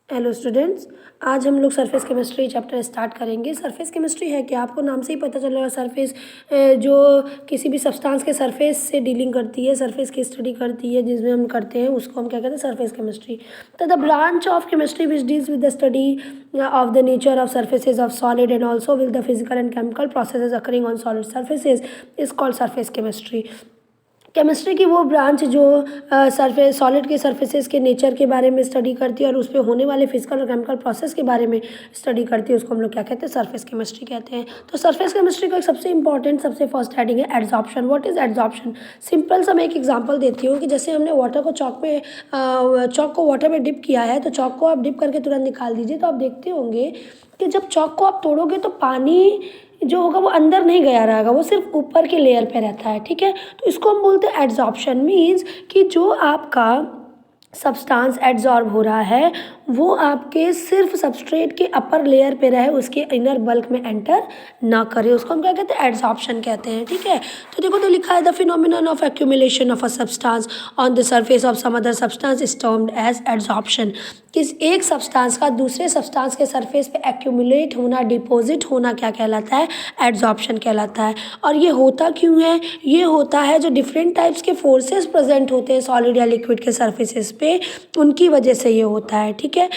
Hello students, आज हम लोग सरफेस केमिस्ट्री चैप्टर स्टार्ट करेंगे। सरफेस केमिस्ट्री है कि आपको नाम से ही पता चल रहा है, सरफेस जो किसी भी सब्सटेंस के सरफेस से डीलिंग करती है, सरफेस की स्टडी करती है, जिसमें हम करते हैं उसको हम क्या कहते हैं, सरफेस केमिस्ट्री। तो the branch of chemistry which deals with the study of the nature of surfaces of solid and also with the physical and chemical processes occurring on solid surfaces is called surface chemistry. Chemistry की वो branch जो surface solid के surfaces के nature के बारे में study करती है और उस पर होने वाले फिजिकल और केमिकल प्रोसेस के बारे में स्टडी करती है, उसको हम लोग क्या कहते हैं, सरफेस केमिस्ट्री कहते हैं। तो सरफेस केमिस्ट्री का एक सबसे इंपॉर्टेंट, सबसे फर्स्ट हेडिंग है adsorption. What is adsorption? Simple सा मैं एक एग्जांपल देती हूँ कि जैसे हमने वाटर को चॉक को वाटर में डिप किया है, तो चॉक को आप डिप करके तुरंत निकाल दीजिए, तो आप देखते होंगे कि जब चॉक को आप तोड़ोगे तो पानी जो होगा वो अंदर नहीं गया रहेगा, वो सिर्फ ऊपर के लेयर पे रहता है। ठीक है, तो इसको हम बोलते हैं एड्जॉर्प्शन। मीन्स कि जो आपका सब्सटेंस एड्जॉर्ब हो रहा है वो आपके सिर्फ सबस्ट्रेट के अपर लेयर पे रहे, उसके इनर बल्क में एंटर ना करे, उसको हम क्या कहते हैं, एड्जॉर्प्शन कहते हैं। ठीक है, तो देखो तो लिखा है the phenomenon of accumulation of a substance on the surface of some other substance is termed as adsorption. किस एक सब्सटेंस का दूसरे सब्सटेंस के सरफेस पे एक्यूमुलेट होना, डिपॉजिट होना क्या कहलाता है, एड्जॉर्प्शन कहलाता है। और ये होता क्यों है? ये होता है जो डिफरेंट टाइप्स के फोर्सेस प्रेजेंट होते हैं सॉलिड या लिक्विड के सरफेसेस पे, उनकी वजह से ये होता है। ठीक है,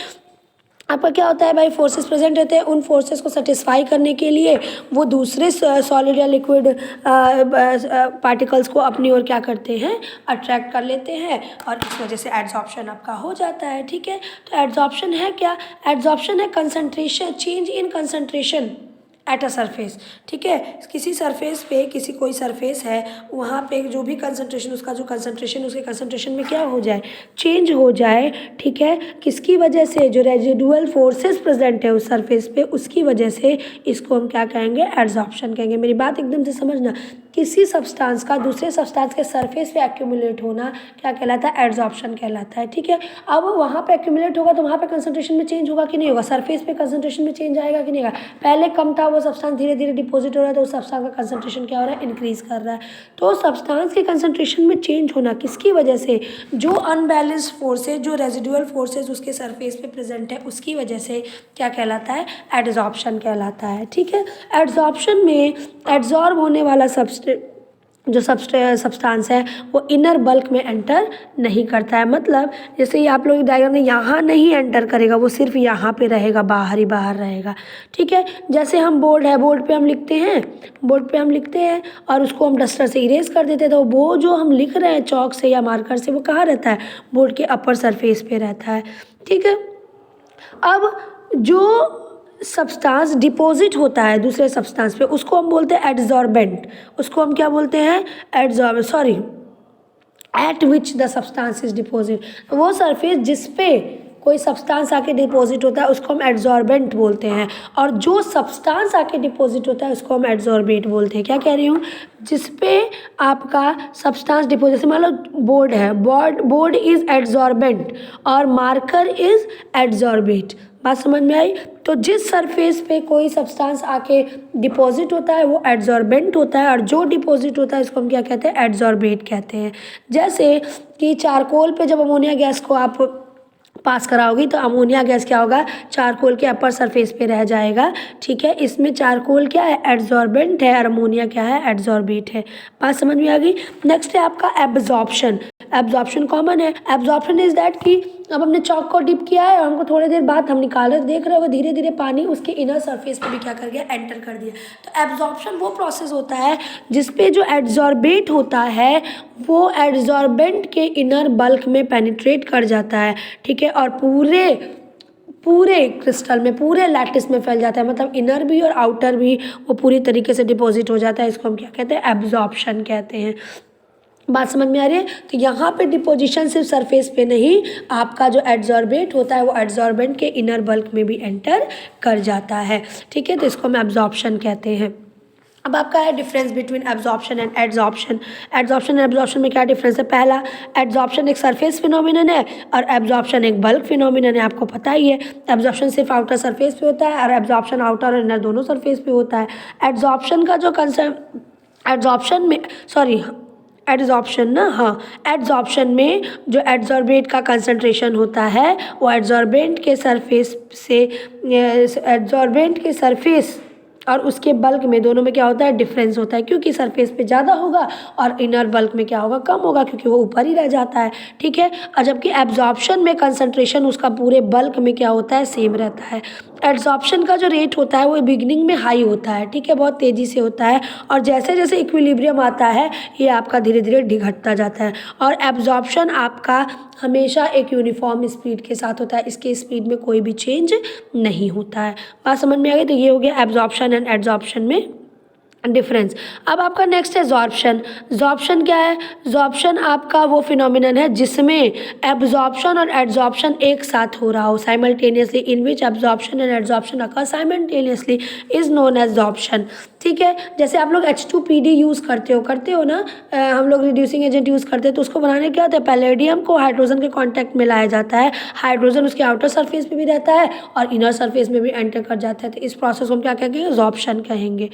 आपका क्या होता है भाई, फोर्सेस प्रेजेंट रहते हैं, उन फोर्सेस को सेटिस्फाई करने के लिए वो दूसरे सॉलिड या लिक्विड पार्टिकल्स को अपनी ओर क्या करते हैं, अट्रैक्ट कर लेते हैं, और इस वजह से एड्जॉर्प्शन आपका हो जाता है। ठीक है, तो एड्जॉर्प्शन है क्या? एड्जॉर्प्शन है concentration, change in concentration at a surface. ठीक है, किसी सरफेस पे, किसी कोई सरफेस है, वहाँ पे जो भी कंसंट्रेशन, उसका जो कंसंट्रेशन, उसके कंसंट्रेशन में क्या हो जाए, चेंज हो जाए। ठीक है, किसकी वजह से? जो रेजिडुअल फोर्सेस प्रेजेंट है उस सरफेस पे, उसकी वजह से इसको हम क्या कहेंगे, एड्जॉर्प्शन कहेंगे। मेरी बात एकदम से समझना, किसी सब्सटेंस का दूसरे सब्सटेंस के सरफेस पे एक्यूमुलेट होना क्या कहलाता है, एड्जॉर्प्शन कहलाता है। ठीक है, अब वहाँ पे एक्यूमुलेट होगा तो वहाँ पे कंसंट्रेशन में चेंज होगा कि नहीं होगा, सरफेस पे कंसंट्रेशन में चेंज आएगा कि नहीं आएगा। पहले कम था वो सब्सटेंस, धीरे धीरे डिपॉजिट हो रहा है, तो उस सब्सटेंस का कंसंट्रेशन क्या हो रहा है, इंक्रीज कर रहा है। तो सब्सटेंस के कंसंट्रेशन में चेंज होना किसकी वजह से, जो अनबैलेंस्ड फोर्सेज, जो रेजिडुअल फोर्सेज उसके सरफेस पे प्रेजेंट है, उसकी वजह से क्या कहलाता है, एड्जॉर्प्शन कहलाता है। ठीक है, एड्जॉर्प्शन में एड्जॉर्ब होने वाला जो सब्सटेंस है वो इनर बल्क में एंटर नहीं करता है। मतलब जैसे ही आप लोग डायग्राम में यहाँ नहीं एंटर करेगा, वो सिर्फ यहाँ पे रहेगा, बाहर ही बाहर रहेगा। ठीक है, जैसे हम बोर्ड है, बोर्ड पे हम लिखते हैं और उसको हम डस्टर से इरेज कर देते हैं, तो वो जो हम लिख रहे हैं चौक से या मार्कर से, वो कहाँ रहता है, बोर्ड के अपर सरफेस पे रहता है। ठीक है, अब जो सब्सटेंस डिपॉजिट होता है दूसरे सब्सटेंस पे, उसको हम बोलते हैं एड्जॉर्बेंट। उसको हम क्या बोलते हैं, eight which the substance is deposit. वो सरफेस जिस पे कोई सब्सटेंस आके डिपॉजिट होता है उसको हम एड्जॉर्बेंट बोलते हैं, और जो सब्सटेंस आके डिपॉजिट होता है उसको हम एड्जॉर्बेट बोलते हैं। क्या कह रही हूँ, जिस पे आपका सब्सटेंस डिपॉजिट, जैसे मान लो बोर्ड है, बोर्ड इज एड्जॉर्बेंट और मार्कर इज एड्जॉर्बेट। बात समझ में आई? तो जिस सरफेस पे कोई सब्सटेंस आके डिपॉजिट होता है वो एड्जॉर्बेंट होता है, और जो डिपॉजिट होता है इसको हम क्या कहते हैं, एड्जॉर्बेट कहते हैं। जैसे कि चारकोल पे जब अमोनिया गैस को आप पास कराओगी तो अमोनिया गैस क्या होगा, चारकोल के अपर सरफेस पे रह जाएगा। ठीक है, इसमें चारकोल क्या है, एड्जॉर्बेंट है, और अमोनिया क्या है, एड्जॉर्बेट है। बात समझ में आ गई? नेक्स्ट है आपका एब्जॉर्प्शन। एब्जॉर्प्शन कॉमन है। एब्जॉर्प्शन इज दैट कि अब हमने चॉक को डिप किया है और हमको थोड़ी देर बाद हम निकाल रहे, देख रहे हो धीरे धीरे पानी उसके इनर सरफेस पे भी क्या कर गया, एंटर कर दिया। तो एब्जॉर्प्शन वो प्रोसेस होता है जिसपे जो एड्जॉर्बेट होता है वो एड्जॉर्बेंट के इनर बल्क में पेनिट्रेट कर जाता है। ठीक है, और पूरे क्रिस्टल में, पूरे लैटिस में फैल जाता है, मतलब इनर भी और आउटर भी वो पूरी तरीके से डिपॉजिट हो जाता है। इसको हम क्या कहते हैं, एब्जॉर्प्शन कहते हैं। बात समझ में आ रही है? तो यहाँ पे डिपोजिशन सिर्फ सरफेस पे नहीं, आपका जो एड्जॉर्बेट होता है वो एड्जॉर्बेंट के इनर बल्क में भी एंटर कर जाता है। ठीक है, तो इसको हम एब्जॉर्प्शन कहते हैं। अब आपका है difference between absorption and adsorption. Adsorption and absorption में क्या डिफरेंस है? पहला, एड्जॉर्प्शन एक सरफेस फिनोमिनन है और एब्जॉर्प्शन एक बल्क फिनोमिनन है, आपको पता ही है। एब्जॉर्प्शन सिर्फ आउटर सरफेस पे होता है और एब्जॉर्प्शन आउटर और इनर दोनों सरफेस पे होता है। एड्जॉर्प्शन का जो कंसेप्ट, एड्जॉर्प्शन ना, हाँ, एड्जॉर्प्शन में जो एड्जॉर्बेट का कंसंट्रेशन होता है वो एड्जॉर्बेंट के सरफेस और उसके बल्क में, दोनों में क्या होता है, डिफरेंस होता है, क्योंकि सरफेस पे ज़्यादा होगा और इनर बल्क में क्या होगा, कम होगा, क्योंकि वो ऊपर ही रह जाता है। ठीक है, और जबकि एब्जॉर्प्शन में कंसंट्रेशन उसका पूरे बल्क में क्या होता है, सेम रहता है। एब्जॉर्प्शन का जो रेट होता है वो बिगिनिंग में हाई होता है, ठीक है, बहुत तेज़ी से होता है, और जैसे जैसे इक्विलिब्रियम आता है ये आपका धीरे धीरे घटता जाता है। और एब्जॉर्प्शन आपका हमेशा एक यूनिफॉर्म स्पीड के साथ होता है, इसके स्पीड में कोई भी चेंज नहीं होता है। बात समझ में आ गई? तो ये हो गया एब्जॉर्प्शन एंड एड्जॉर्प्शन में डिफरेंस। अब आपका नेक्स्ट है जॉर्प्शन। जॉर्प्शन क्या है? जॉर्प्शन आपका वो फिनोमिनन है जिसमें एब्जॉर्प्शन और एड्जॉर्प्शन एक साथ हो रहा हो, simultaneously, in which absorption and adsorption occur simultaneously is known as sorption. ठीक है, जैसे आप लोग H2PD यूज़ करते हो ना, हम लोग रिड्यूसिंग एजेंट यूज़ करते हैं, तो उसको बनाने क्या होता है, पैलेडियम को हाइड्रोजन के कांटेक्ट में लाया जाता है, हाइड्रोजन उसके आउटर सरफेस पे भी रहता है और इनर सरफेस में भी एंटर कर जाता है, तो इस प्रोसेस को हम क्या कहेंगे, जॉर्प्शन कहेंगे।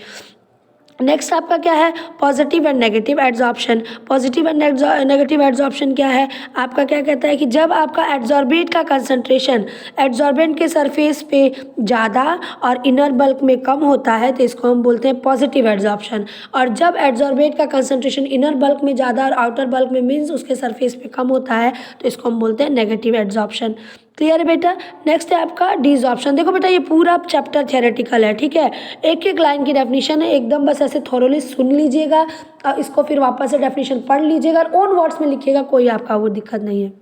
नेक्स्ट आपका क्या है, positive and negative adsorption. Positive and negative adsorption क्या है, आपका क्या कहता है कि जब आपका एड्जॉर्बेट का कंसंट्रेशन एड्जॉर्बेंट के सरफेस पे ज़्यादा और इनर बल्क में कम होता है तो इसको हम बोलते हैं पॉजिटिव एड्जॉर्प्शन, और जब एड्जॉर्बेट का कंसंट्रेशन इनर बल्क में ज़्यादा और आउटर बल्क में मीन्स उसके सरफेस पे कम होता है तो इसको हम बोलते हैं नेगेटिव एड्जॉर्प्शन। क्लियर है बेटा? नेक्स्ट है आपका डिसऑर्प्शन। देखो बेटा ये पूरा चैप्टर थ्योरेटिकल है, ठीक है, एक एक लाइन की डेफिनेशन है, एकदम बस ऐसे थोरोली सुन लीजिएगा और इसको फिर वापस से डेफिनेशन पढ़ लीजिएगा और ओन वर्ड्स में लिखिएगा, कोई आपका वो दिक्कत नहीं है।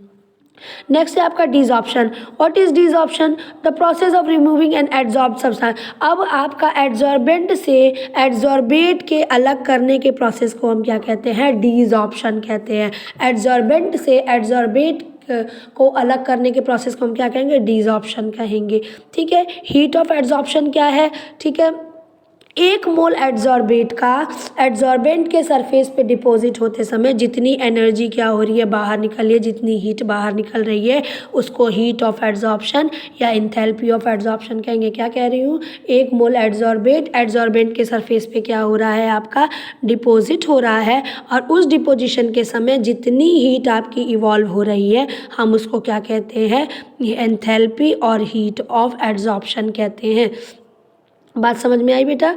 नेक्स्ट है आपका desorption. What is desorption? The process of removing an adsorbed substance. अब आपका एड्जॉर्बेंट से एड्जॉर्बेट के अलग करने के प्रोसेस को हम क्या कहते हैं, डिसऑर्प्शन कहते हैं। एड्जॉर्बेंट से एड्जॉर्बेट को अलग करने के प्रोसेस को हम क्या कहेंगे, डिसऑर्प्शन कहेंगे। ठीक है, हीट ऑफ एड्जॉर्प्शन क्या है, ठीक है, एक मोल एड्जॉर्बेट का एड्जॉर्बेंट के सरफेस पे डिपॉजिट होते समय जितनी एनर्जी क्या हो रही है, बाहर निकल रही है, जितनी हीट बाहर निकल रही है उसको हीट ऑफ एड्जॉर्प्शन या इंथैल्पी ऑफ एड्जॉर्प्शन कहेंगे। क्या कह रही हूँ, एक मोल एड्जॉर्बेंट के सरफेस पे क्या हो रहा है, आपका डिपॉजिट हो रहा है, और उस डिपोजिशन के समय जितनी हीट आपकी इवॉल्व हो रही है हम उसको क्या कहते हैं, एंथैल्पी और हीट ऑफ एड्जॉर्प्शन कहते हैं। बात समझ में आई बेटा?